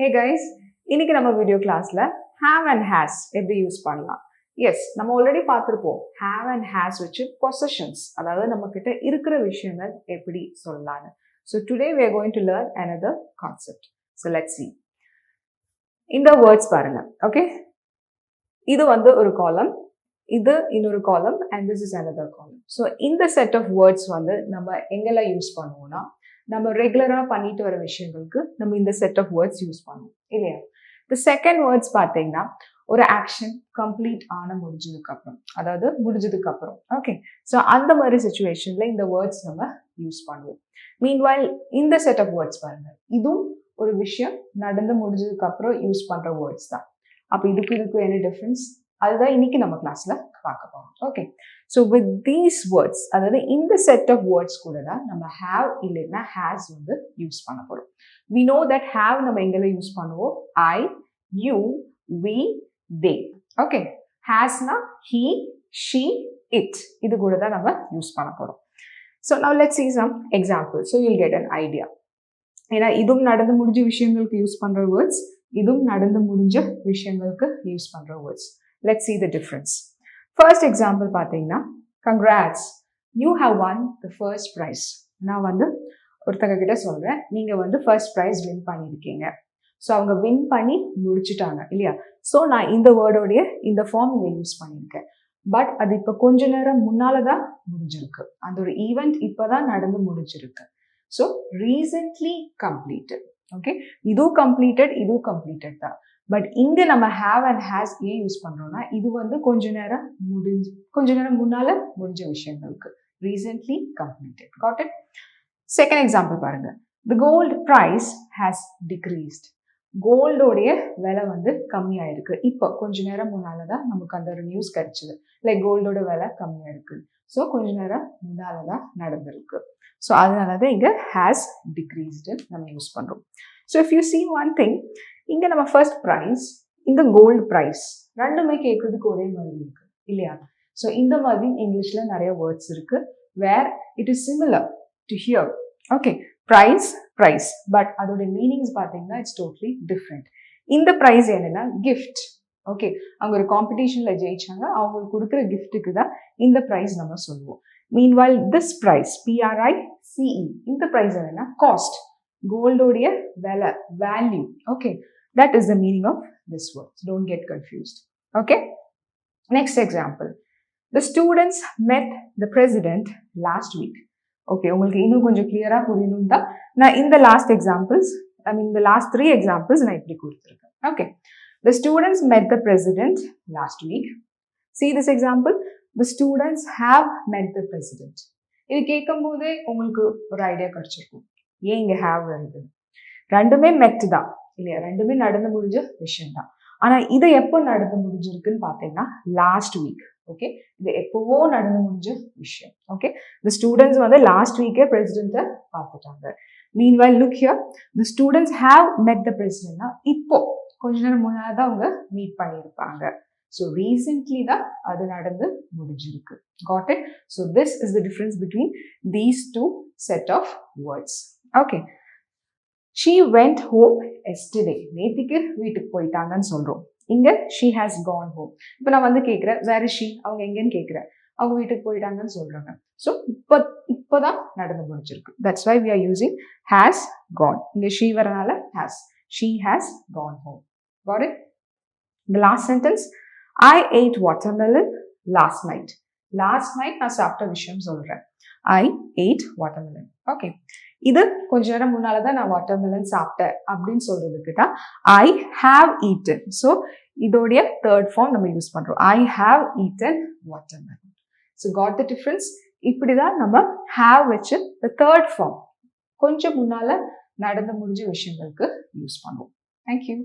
Hey guys, இன்னைக்கு நம்ம video கிளாஸ்ல have and has எப்படி யூஸ் பண்ணலாம். எஸ், நம்ம ஆல்ரெடி பார்த்துருப்போம். have and has வச்சு possessions, அதாவது நம்ம கிட்ட இருக்கிற விஷயங்கள் எப்படி சொல்லலாம்னு. So today we are going to learn another concept. So let's see. இந்த வேர்ட்ஸ் பாருங்க. ஓகே, இது வந்து ஒரு காலம், இது இன்னொரு காலம் and this is another column. So இந்த செட் ஆஃப் வேர்ட்ஸ் வந்து நம்ம எங்கெல்லாம் யூஸ் பண்ணுவோம்னா, நம்ம ரெகுலராக பண்ணிட்டு வர விஷயங்களுக்கு நம்ம இந்த செட் ஆஃப் வேர்ட்ஸ் யூஸ் பண்ணுவோம் இல்லையா. இந்த செகண்ட் வேர்ட்ஸ் பார்த்தீங்கன்னா ஒரு ஆக்ஷன் கம்ப்ளீட் முடிஞ்சதுக்கு அப்புறம், அதாவது முடிஞ்சதுக்கு அப்புறம். ஓகே, ஸோ அந்த மாதிரி சுச்சுவேஷன்ல இந்த வேர்ட்ஸ் நம்ம யூஸ் பண்ணுவோம். மீன்வைல் இந்த செட் ஆஃப் வேர்ட்ஸ் பாருங்க, இதுவும் ஒரு விஷயம் நடந்து முடிஞ்சதுக்கு அப்புறம் யூஸ் பண்ற வேர்ட்ஸ் தான். அப்போ இதுக்கு என்ன டிஃபரன்ஸ், அதுதான் இன்னைக்கு நம்ம கிளாஸ்ல பார்க்க போறோம். Okay, so with these words, அதாவது இந்த செட் ஆஃப் வேர்ட்ஸ் கூட தான் நம்ம ஹேவ் இல்லைன்னா ஹேஸ் வந்து யூஸ் பண்ண போறோம். வி நோ தட் ஹேவ் நம்ம எங்கெல்லாம் யூஸ் பண்ணுவோம், ஐ, யூ, வி, தே. ஓகே, ஹேஸ்னா ஹீ, ஷீ, இட், இது கூட தான் நம்ம யூஸ் பண்ண போறோம். So now let's see some examples so you'll get an idea. ஏன்னா இதுவும் நடந்து முடிஞ்ச விஷயங்களுக்கு யூஸ் பண்ற வேர்ட்ஸ், இதுவும் நடந்து முடிஞ்ச விஷயங்களுக்கு யூஸ் பண்ற words. Let's see the difference. First example பார்த்தீங்கன்னா, congrats, you have won the first prize. நான் வந்து ஒருத்தங்க கிட்ட சொல்றேன், நீங்க வந்து ஃபர்ஸ்ட் ப்ரைஸ் வின் பண்ணியிருக்கீங்க. ஸோ அவங்க வின் பண்ணி முடிச்சுட்டாங்க இல்லையா. ஸோ நான் இந்த வேர்டோடைய இந்த ஃபார்ம் இங்கே யூஸ் பண்ணியிருக்கேன். பட் அது இப்போ கொஞ்ச நேரம் முன்னால தான் முடிஞ்சிருக்கு, அந்த ஒரு ஈவெண்ட் இப்போதான் நடந்து முடிஞ்சிருக்கு. So recently completed. ஓகே, இதுவும் கம்ப்ளீட்டட் தான். பட் இங்க நம்ம ஹேவ் அண்ட் ஹேஸ் ஏன் யூஸ் பண்றோம்னா, இது வந்து கொஞ்ச நேரம் முன்னால முடிஞ்ச விஷயங்களுக்கு, recently completed. Got it. Second example பாருங்க, தி கோல்ட் பிரைஸ் ஹேஸ் டிக்ரீஸ்ட். கோல்டோடைய விலை வந்து கம்மியாயிருக்கு. இப்போ கொஞ்ச நேரம் முன்னாலதான் நமக்கு அந்த ஒரு நியூஸ் கிடைச்சது, லைக் கோல்டோட விலை கம்மியா இருக்கு. ஸோ கொஞ்ச நேரம் முன்னாலதான் நடந்திருக்கு. ஸோ அதனாலதான் இங்க ஹேஸ் டிக்ரீஸ்டு நம்ம யூஸ் பண்றோம். So if you see one thing, இங்க நம்ம ஃபர்ஸ்ட் ப்ரைஸ், இந்த கோல்டு ப்ரைஸ், ரெண்டுமே கேட்கறதுக்கு ஒரே மாதிரி இருக்கு இல்லையா. ஸோ இந்த மாதிரி இங்கிலீஷ்ல நிறைய வேர்ட்ஸ் இருக்கு where it is similar to hear. Okay, prize, but அதோட மீனிங்ஸ் பார்த்தீங்கன்னா இட்ஸ் டோட்டலி டிஃப்ரெண்ட். இந்த ப்ரைஸ் என்னன்னா கிஃப்ட். ஓகே, அவங்க ஒரு காம்படிஷன்ல ஜெயிச்சாங்க, அவங்களுக்கு கொடுக்குற கிஃப்ட்டுக்கு தான் இந்த ப்ரைஸ் நம்ம சொல்லுவோம். மீன்வைல் திஸ் ப்ரைஸ், PRICE, இந்த ப்ரைஸ் என்னன்னா காஸ்ட், கோல்டோடைய விலை, value. Okay, that is the meaning of this word. Don't get confused. Okay, next example, the students met the president last week. Okay, உங்களுக்கு இன்னும் கொஞ்சம் கிளியரா புரியணும் தான் நான் இந்த லாஸ்ட் எக்ஸாம்பிள்ஸ், இந்த லாஸ்ட் 3 எக்ஸாம்பிள்ஸ் நான் இப்படி கொடுத்துருக்கேன். Okay, the students met the president last week. See this example, the students have met the president. இது கேட்கும் போதே உங்களுக்கு ஒரு ஐடியா கிடைச்சிருக்கும் ஏன் இங்க ஹேவ் வருது. ரெண்டுமே மெட் தான் இல்லையா, ரெண்டுமே நடந்து முடிஞ்ச விஷயம் தான். ஆனா இது எப்போ நடந்து முடிஞ்சிருக்குன்னு பாத்தீங்கன்னா லாஸ்ட் வீக். ஓகே, இது எப்பவோ நடந்து முடிஞ்ச விஷயம். ஓகே, தி ஸ்டூடெண்ட்ஸ் வந்து லாஸ்ட் வீக்கே பிரசிடென்ட்டை பார்த்துட்டாங்க. Meanwhile look here, the students have மெட் த பிரசிடென்ட்னா இப்போ கொஞ்ச நேரம் முன்னாடி தான் அவங்க மீட் பண்ணியிருப்பாங்க. ஸோ ரீசென்ட்லி தான் அது நடந்து முடிஞ்சிருக்கு. Got it. So this is the difference between these two set of words. Okay, she went home yesterday. நேத்திக்கு வீட்டுக்கு போயிட்டாங்கன்னு சொல்றோம். இங்க she has gone home. இப்போ நான் வந்து கேட்கிறேன் where is she, அவங்க எங்கன்னு கேட்கிறேன், அவங்க வீட்டுக்கு போயிட்டாங்கன்னு சொல்றாங்க. ஸோ இப்போதான் நடந்து முடிஞ்சிருக்கு. That's why we are using has gone. இங்க she வரனால has, she has gone home. Got it? The last sentence, I ate watermelon last night. Last night நான் சாப்பிட்ட விஷயம் சொல்றேன். I ate watermelon. ஓகே, இது கொஞ்ச நேரம் முன்னாலதான் நான் வாட்டர்மெலன் சாப்பிட்டேன் அப்படின்னு சொல்றதுக்கு தான் ஐ ஹாவ் ஈட்டன். ஸோ இதோடைய தேர்ட் ஃபார்ம் நம்ம யூஸ் பண்றோம், I have eaten watermelon. So got the difference. இப்படிதான் நம்ம ஹாவ் வச்சு தேர்ட் ஃபார்ம் கொஞ்சம் முன்னால நடந்து முடிஞ்ச விஷயங்களுக்கு யூஸ் பண்ணுவோம். தேங்க்யூ.